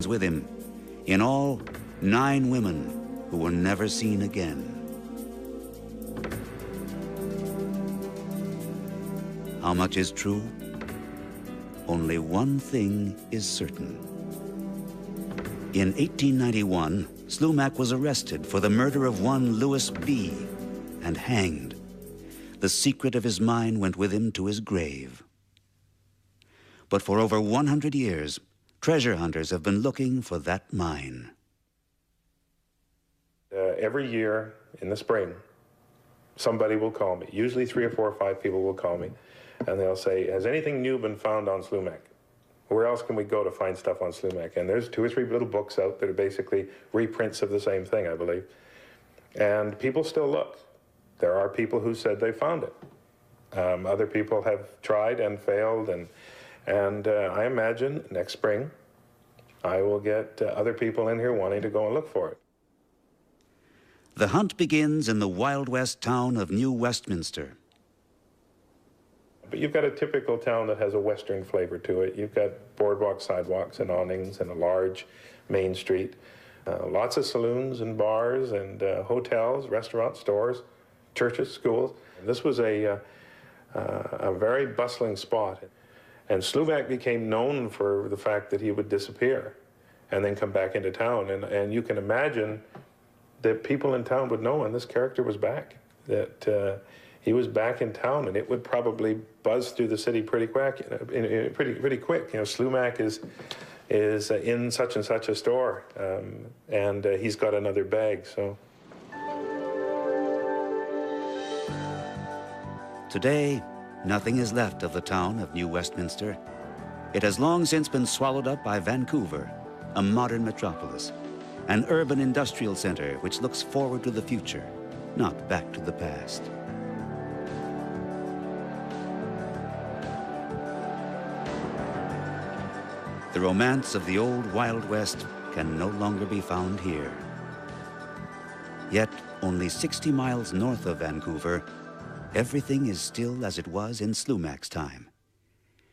with him. In all, 9 women who were never seen again. How much is true? Only one thing is certain. In 1891, Slumac was arrested for the murder of one Louis B. and hanged. The secret of his mine went with him to his grave. But for over 100 years, treasure hunters have been looking for that mine. Every year in the spring, somebody will call me. Usually 3 or 4 or 5 people will call me, and they'll say, has anything new been found on Slumac? Where else can we go to find stuff on Slumac? And there's 2 or 3 little books out that are basically reprints of the same thing, I believe. And people still look. There are people who said they found it. Other people have tried and failed, and I imagine next spring I will get other people in here wanting to go and look for it. The hunt begins in the Wild West town of New Westminster. But you've got a typical town that has a Western flavor to it. You've got boardwalk, sidewalks, and awnings, and a large main street. Lots of saloons and bars and hotels, restaurants, stores, churches, schools. And this was a very bustling spot. And Slumac became known for the fact that he would disappear and then come back into town. And you can imagine that people in town would know when this character was back, that he was back in town, and it would probably buzz through the city pretty quick. Pretty quick. You know, Slumac is in such and such a store, and he's got another bag. So today, nothing is left of the town of New Westminster. It has long since been swallowed up by Vancouver, a modern metropolis, an urban industrial center which looks forward to the future, not back to the past. The romance of the old Wild West can no longer be found here. Yet, only 60 miles north of Vancouver, everything is still as it was in Slumac's time.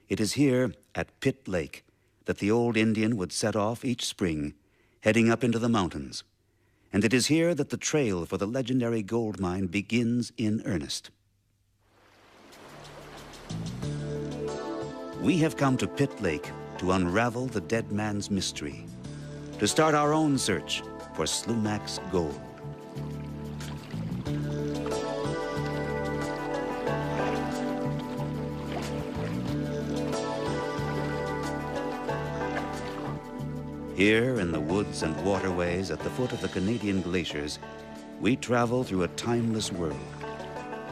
It is here, at Pitt Lake, that the old Indian would set off each spring, heading up into the mountains. And it is here that the trail for the legendary gold mine begins in earnest. We have come to Pitt Lake to unravel the dead man's mystery, to start our own search for Slumac's gold. Here in the woods and waterways at the foot of the Canadian glaciers, we travel through a timeless world,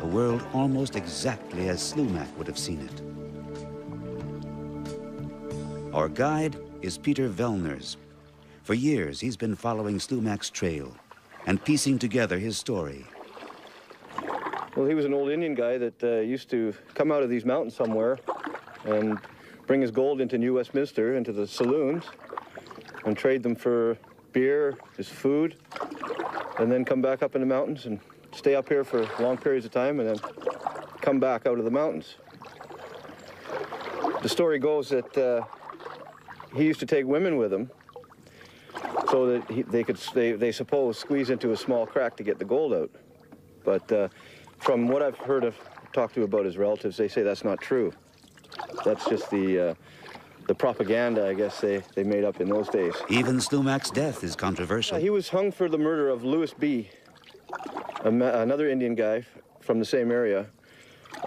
a world almost exactly as Slumac would have seen it. Our guide is Peter Vellners. For years, he's been following Slumac's trail and piecing together his story. Well, he was an old Indian guy that used to come out of these mountains somewhere and bring his gold into New Westminster, into the saloons, and trade them for beer, his food, and then come back up in the mountains and stay up here for long periods of time and then come back out of the mountains. The story goes that he used to take women with him so that they could, they suppose, squeeze into a small crack to get the gold out. But from what I've heard of, talked to about his relatives, they say that's not true. That's just the propaganda, I guess, they made up in those days. Even Slumac's death is controversial. He was hung for the murder of Louis B., another Indian guy from the same area,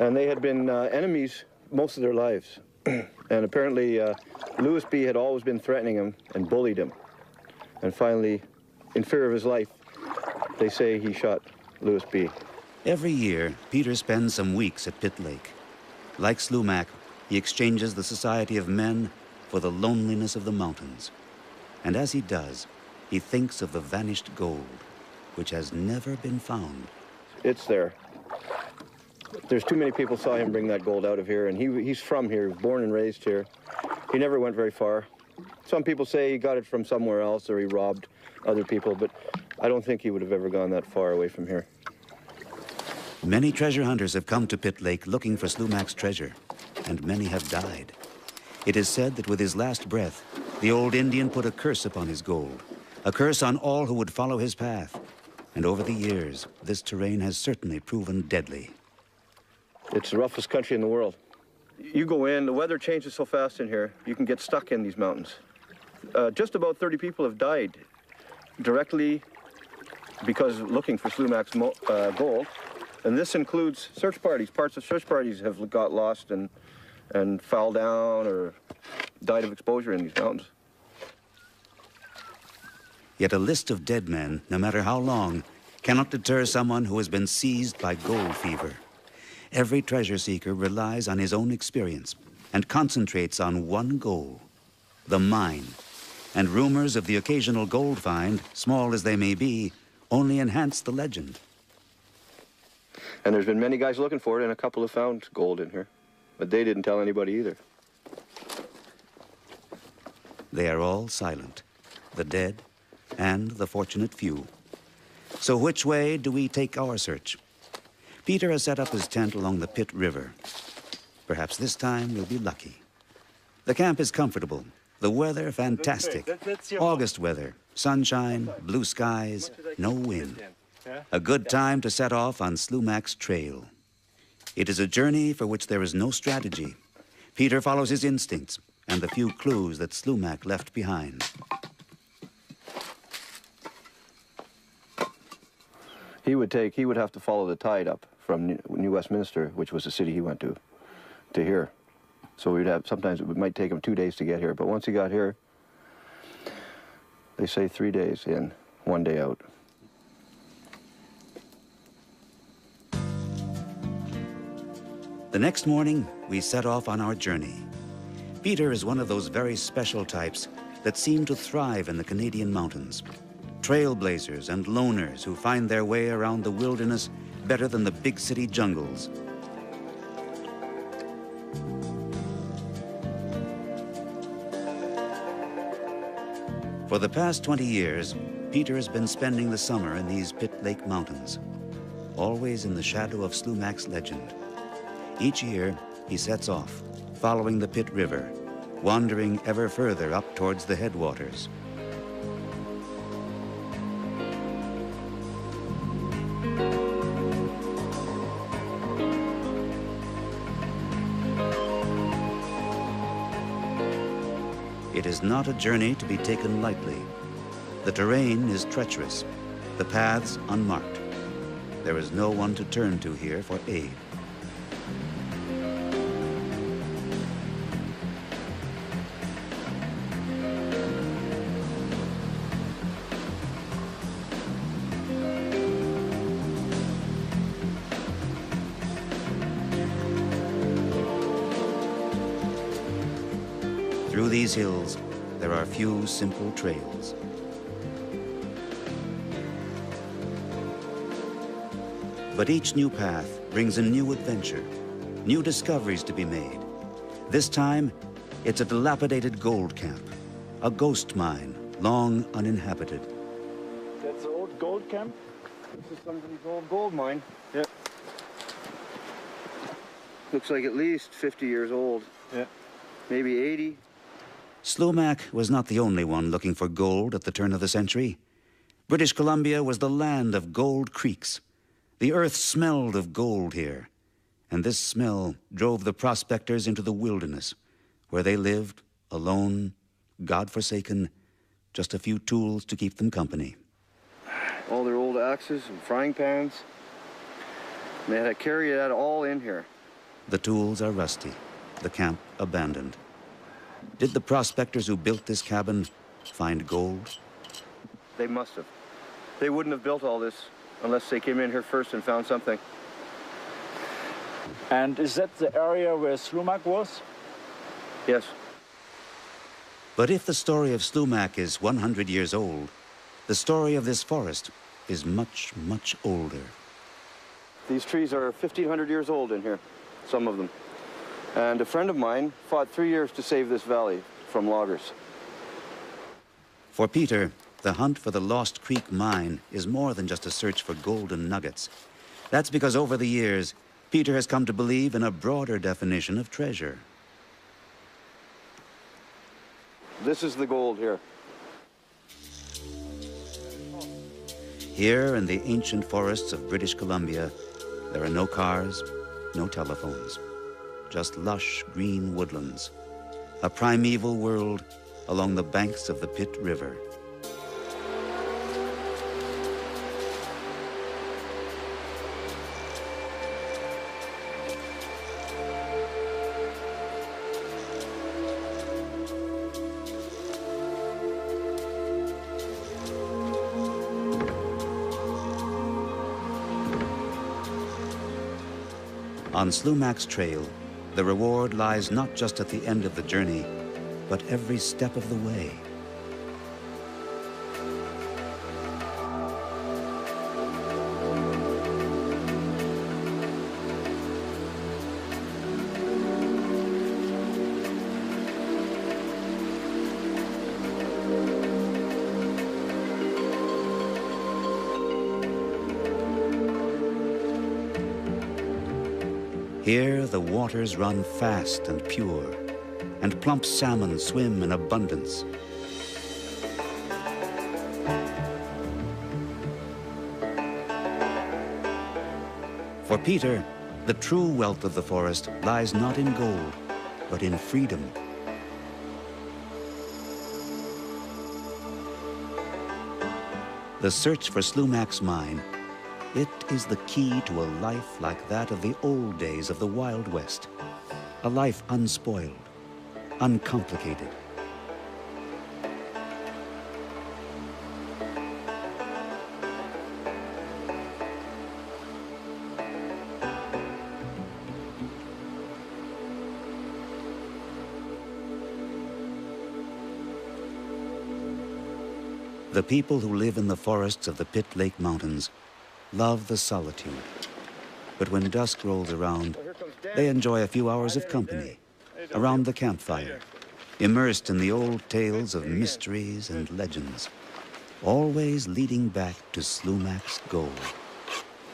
and they had been enemies most of their lives. And apparently, Louis B. had always been threatening him and bullied him. And finally, in fear of his life, they say he shot Louis B. Every year, Peter spends some weeks at Pitt Lake. Like Slumac, he exchanges the society of men for the loneliness of the mountains. And as he does, he thinks of the vanished gold, which has never been found. It's there. There's too many people saw him bring that gold out of here, and he's from here, he was born and raised here. He never went very far. Some people say he got it from somewhere else or he robbed other people, but I don't think he would have ever gone that far away from here. Many treasure hunters have come to Pitt Lake looking for Slumac's treasure, and many have died. It is said that with his last breath, The old Indian put a curse upon his gold, a curse on all who would follow his path. And over the years, this terrain has certainly proven deadly. It's the roughest country in the world. You go in, the weather changes so fast in here, you can get stuck in these mountains. Just about 30 people have died directly because looking for Slumac's gold. And this includes search parties. Parts of search parties have got lost and fell down or died of exposure in these mountains. Yet a list of dead men, no matter how long, cannot deter someone who has been seized by gold fever. Every treasure seeker relies on his own experience and concentrates on one goal, the mine. And rumors of the occasional gold find, small as they may be, only enhance the legend. And there's been many guys looking for it, and a couple have found gold in here. But they didn't tell anybody either. They are all silent, the dead and the fortunate few. So which way do we take our search? Peter has set up his tent along the Pitt River. Perhaps this time we'll be lucky. The camp is comfortable, the weather fantastic. August weather, sunshine, blue skies, no wind. A good time to set off on Slumac's trail. It is a journey for which there is no strategy. Peter follows his instincts and the few clues that Slumac left behind. He would have to follow the tide up from New Westminster, which was the city he went to here. So sometimes it might take him 2 days to get here, but once he got here, they say 3 days in, 1 day out. The next morning, we set off on our journey. Peter is one of those very special types that seem to thrive in the Canadian mountains. Trailblazers and loners who find their way around the wilderness better than the big city jungles. For the past 20 years, Peter has been spending the summer in these Pitt Lake Mountains, always in the shadow of Slumac's legend. Each year, he sets off, following the Pitt River, wandering ever further up towards the headwaters. It is not a journey to be taken lightly. The terrain is treacherous, the paths unmarked. There is no one to turn to here for aid. Through these hills, there are few simple trails. But each new path brings a new adventure, new discoveries to be made. This time, it's a dilapidated gold camp, a ghost mine, long uninhabited. That's the old gold camp? This is somebody's old gold mine. Yep. Looks like at least 50 years old. Yeah. Maybe 80. Slumac was not the only one looking for gold at the turn of the century. British Columbia was the land of gold creeks. The earth smelled of gold here, and this smell drove the prospectors into the wilderness, where they lived, alone, God-forsaken, just a few tools to keep them company. All their old axes and frying pans. They had to carry that all in here. The tools are rusty, the camp abandoned. Did the prospectors who built this cabin find gold? They must have. They wouldn't have built all this unless they came in here first and found something. And is that the area where Slumac was? Yes. But if the story of Slumac is 100 years old, the story of this forest is much, much older. These trees are 1,500 years old in here, some of them. And a friend of mine fought 3 years to save this valley from loggers. For Peter, the hunt for the Lost Creek mine is more than just a search for golden nuggets. That's because over the years, Peter has come to believe in a broader definition of treasure. This is the gold here. Here in the ancient forests of British Columbia, there are no cars, no telephones, just lush green woodlands, a primeval world along the banks of the Pitt River. On Slumac's trail, the reward lies not just at the end of the journey, but every step of the way. Here, the waters run fast and pure, and plump salmon swim in abundance. For Peter, the true wealth of the forest lies not in gold, but in freedom. The search for Slumac's mine, it is the key to a life like that of the old days of the Wild West. A life unspoiled, uncomplicated. The people who live in the forests of the Pitt Lake Mountains love the solitude. But when dusk rolls around, they enjoy a few hours of company around the campfire, immersed in the old tales of mysteries and legends, always leading back to Slumac's gold.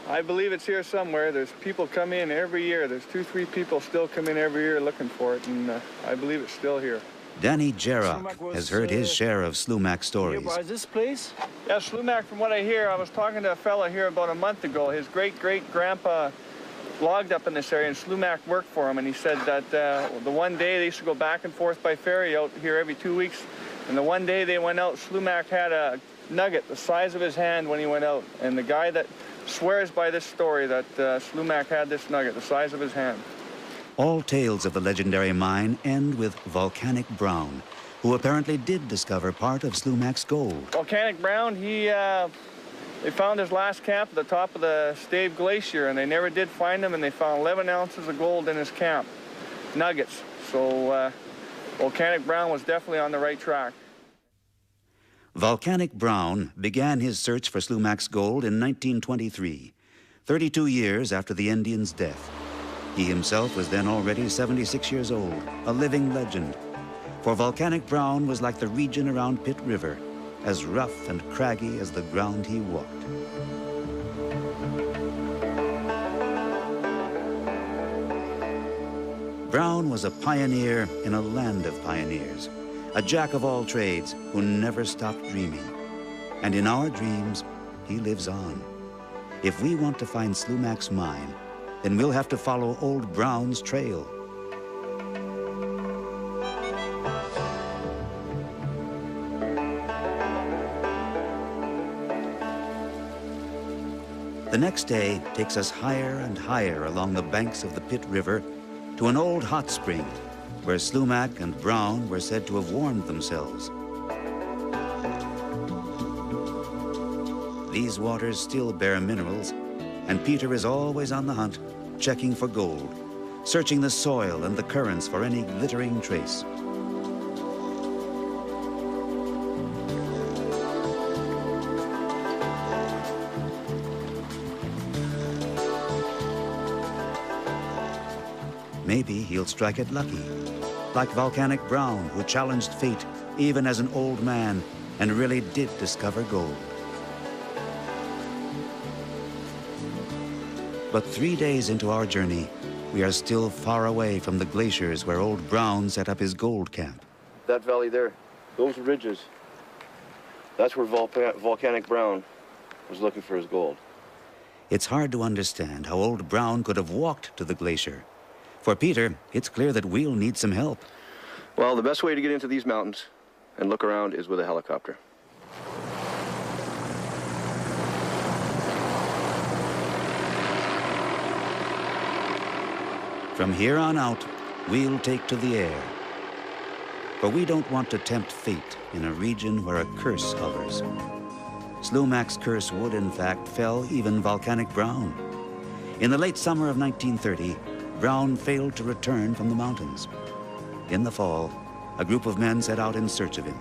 I believe it's here somewhere. There's people come in every year. There's 2-3 people still come in every year looking for it, and I believe it's still here. Danny Jarrock has heard his share of Slumac stories. By this place? Yeah, Slumac, from what I hear, I was talking to a fella here about a month ago. His great-great-grandpa logged up in this area, and Slumac worked for him, and he said that the one day they used to go back and forth by ferry out here every 2 weeks, and the one day they went out, Slumac had a nugget the size of his hand when he went out, and the guy that swears by this story that Slumac had this nugget the size of his hand. All tales of the legendary mine end with Volcanic Brown, who apparently did discover part of Slumac's gold. Volcanic Brown, they found his last camp at the top of the Stave Glacier, and they never did find him, and they found 11 ounces of gold in his camp, nuggets. So Volcanic Brown was definitely on the right track. Volcanic Brown began his search for Slumac's gold in 1923, 32 years after the Indian's death. He himself was then already 76 years old, a living legend. For Volcanic Brown was like the region around Pitt River, as rough and craggy as the ground he walked. Brown was a pioneer in a land of pioneers, a jack of all trades who never stopped dreaming. And in our dreams, he lives on. If we want to find Slumac's mine, then we'll have to follow old Brown's trail. The next day takes us higher and higher along the banks of the Pitt River to an old hot spring where Slumac and Brown were said to have warmed themselves. These waters still bear minerals, and Peter is always on the hunt, checking for gold, searching the soil and the currents for any glittering trace. Maybe he'll strike it lucky, like Volcanic Brown, who challenged fate even as an old man and really did discover gold. But 3 days into our journey, we are still far away from the glaciers where old Brown set up his gold camp. That valley there, Those ridges, that's where Volcanic Brown was looking for his gold. It's hard to understand how old Brown could have walked to the glacier. For Peter, it's clear that we'll need some help. Well, the best way to get into these mountains and look around is with a helicopter. From here on out, we'll take to the air. For we don't want to tempt fate in a region where a curse hovers. Slumac's curse would, in fact, fell even Volcanic Brown. In the late summer of 1930, Brown failed to return from the mountains. In the fall, a group of men set out in search of him.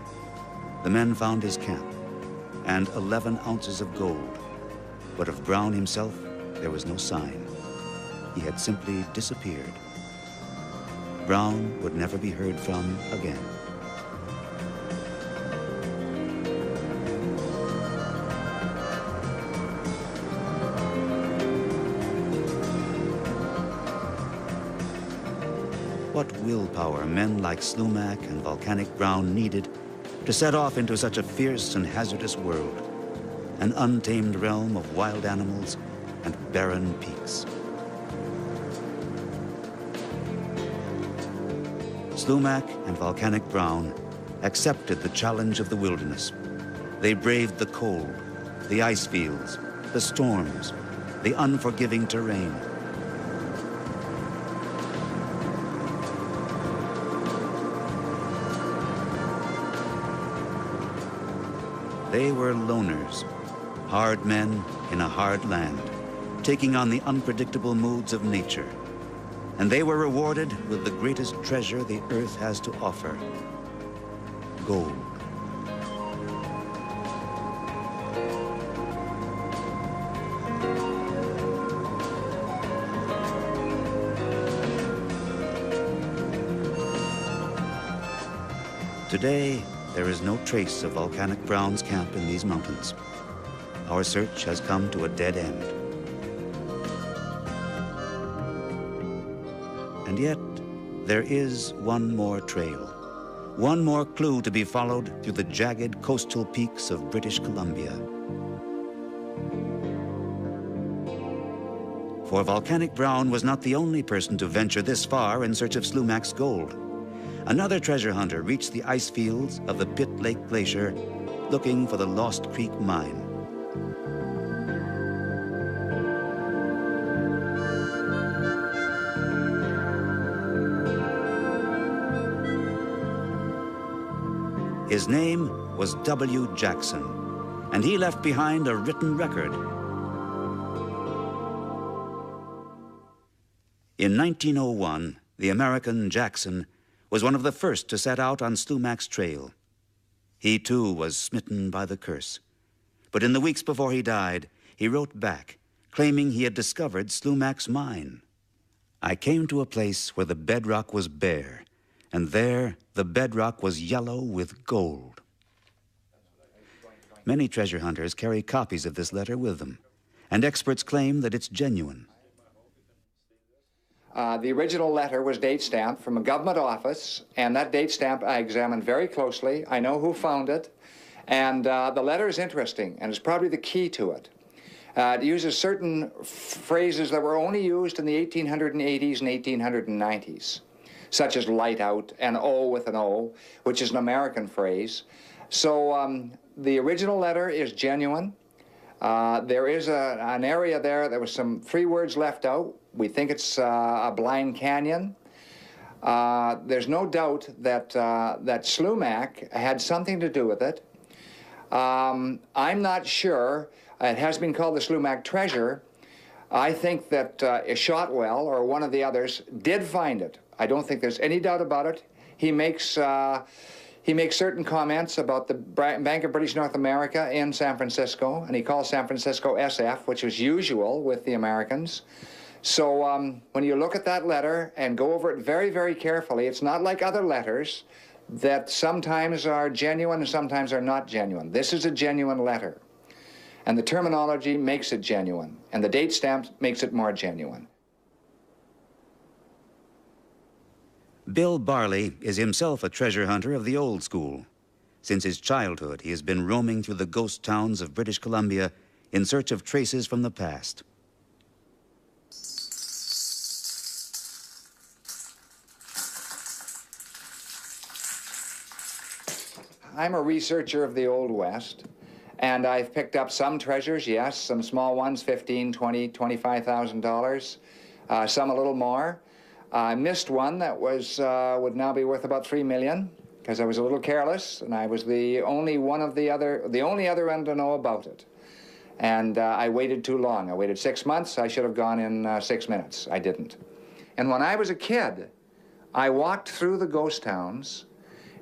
The men found his camp and 11 ounces of gold. But of Brown himself, there was no sign. He had simply disappeared. Brown would never be heard from again. What willpower men like Slumac and Volcanic Brown needed to set off into such a fierce and hazardous world, an untamed realm of wild animals and barren peaks. Slumac and Volcanic Brown accepted the challenge of the wilderness. They braved the cold, the ice fields, the storms, the unforgiving terrain. They were loners, hard men in a hard land, taking on the unpredictable moods of nature. And they were rewarded with the greatest treasure the earth has to offer: gold. Today, there is no trace of Volcanic Brown's camp in these mountains. Our search has come to a dead end. And yet, there is one more trail, one more clue to be followed through the jagged coastal peaks of British Columbia. For Volcanic Brown was not the only person to venture this far in search of Slumac's gold. Another treasure hunter reached the ice fields of the Pitt Lake Glacier looking for the Lost Creek Mine. His name was W. Jackson, and he left behind a written record. In 1901, the American Jackson was one of the first to set out on Slumac's trail. He too was smitten by the curse. But in the weeks before he died, he wrote back, claiming he had discovered Slumac's mine. I came to a place where the bedrock was bare, and there the bedrock was yellow with gold. Many treasure hunters carry copies of this letter with them, and experts claim that it's genuine. The original letter was date stamped from a government office, and that date stamp I examined very closely. I know who found it, and the letter is interesting, and it's probably the key to it. It uses certain phrases that were only used in the 1880s and 1890s, such as light out and O with an O, which is an American phrase. So the original letter is genuine. There is an area there was some 3 words left out. We think it's a blind canyon. There's no doubt that that Slumac had something to do with it. I'm not sure. It has been called the Slumac treasure. I think that Shotwell or one of the others did find it. I don't think there's any doubt about it. He makes certain comments about the Bank of British North America in San Francisco, and he calls San Francisco SF, which was usual with the Americans. So when you look at that letter and go over it very, very carefully, it's not like other letters that sometimes are genuine and sometimes are not genuine. This is a genuine letter, and the terminology makes it genuine, and the date stamp makes it more genuine. Bill Barley is himself a treasure hunter of the old school. Since his childhood, he has been roaming through the ghost towns of British Columbia in search of traces from the past. I'm a researcher of the Old West, and I've picked up some treasures, yes, some small ones, $15,000, $20,000, $25,000, some a little more. I missed one that was would now be worth about $3 million. Because I was a little careless, and I was the only one of the only other one to know about it. And I waited too long. I waited 6 months. I should have gone in 6 minutes. I didn't. And when I was a kid, I walked through the ghost towns,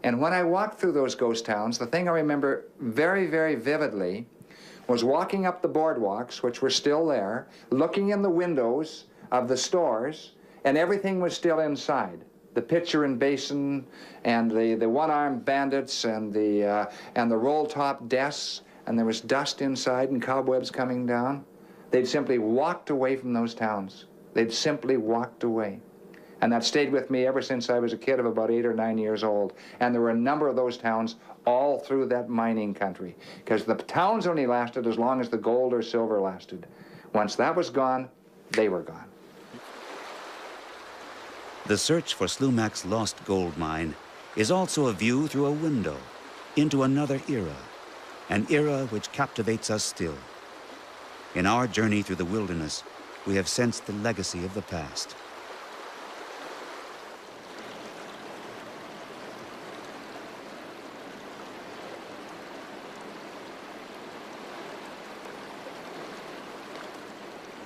and when I walked through those ghost towns, the thing I remember very, very vividly was walking up the boardwalks, which were still there, looking in the windows of the stores, and everything was still inside. The pitcher and basin, and the one-armed bandits, and the roll-top desks, and there was dust inside and cobwebs coming down. They'd simply walked away from those towns. They'd simply walked away. And that stayed with me ever since I was a kid of about 8 or 9 years old. And there were a number of those towns all through that mining country, because the towns only lasted as long as the gold or silver lasted. Once that was gone, they were gone. The search for Slumac's lost gold mine is also a view through a window into another era, an era which captivates us still. In our journey through the wilderness, we have sensed the legacy of the past.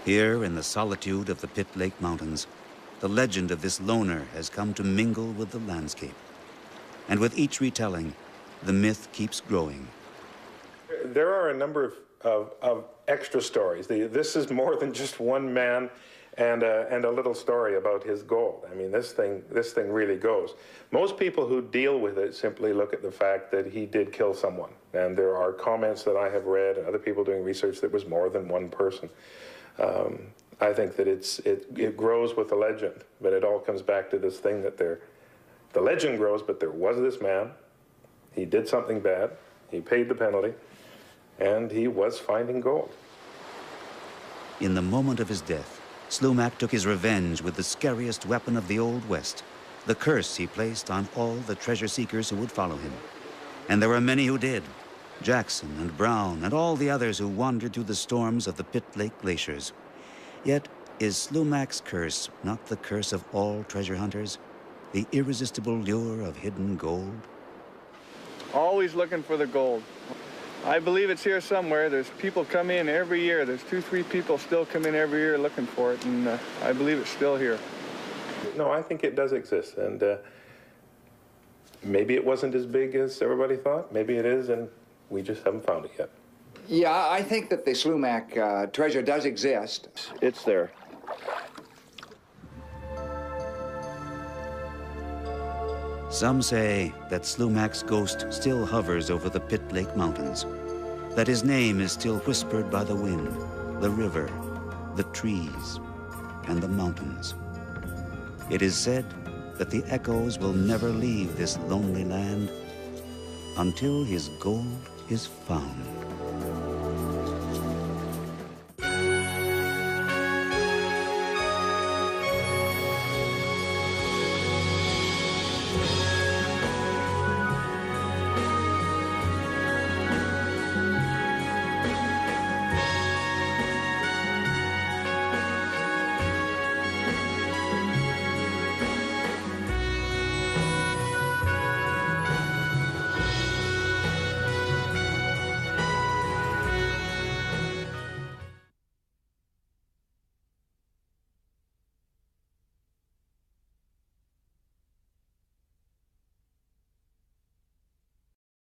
Here in the solitude of the Pitt Lake Mountains, the legend of this loner has come to mingle with the landscape. And with each retelling, the myth keeps growing. There are a number of extra stories. This is more than just one man and a little story about his gold. I mean, this thing really goes. Most people who deal with it simply look at the fact that he did kill someone. And there are comments that I have read and other people doing research that was more than one person. I think that it grows with the legend, but it all comes back to this thing that the legend grows, but there was this man, he did something bad, he paid the penalty, and he was finding gold. In the moment of his death, Slumac took his revenge with the scariest weapon of the Old West, the curse he placed on all the treasure seekers who would follow him. And there were many who did. Jackson and Brown and all the others who wandered through the storms of the Pitt Lake glaciers. Yet, is Slumac's curse not the curse of all treasure hunters? The irresistible lure of hidden gold? Always looking for the gold. I believe it's here somewhere. There's people come in every year. There's 2, 3 people still come in every year looking for it, and I believe it's still here. No, I think it does exist, and maybe it wasn't as big as everybody thought. Maybe it is, and we just haven't found it yet. Yeah, I think that the Slumac treasure does exist. It's there. Some say that Slumac's ghost still hovers over the Pitt Lake Mountains, that his name is still whispered by the wind, the river, the trees, and the mountains. It is said that the echoes will never leave this lonely land until his gold is found.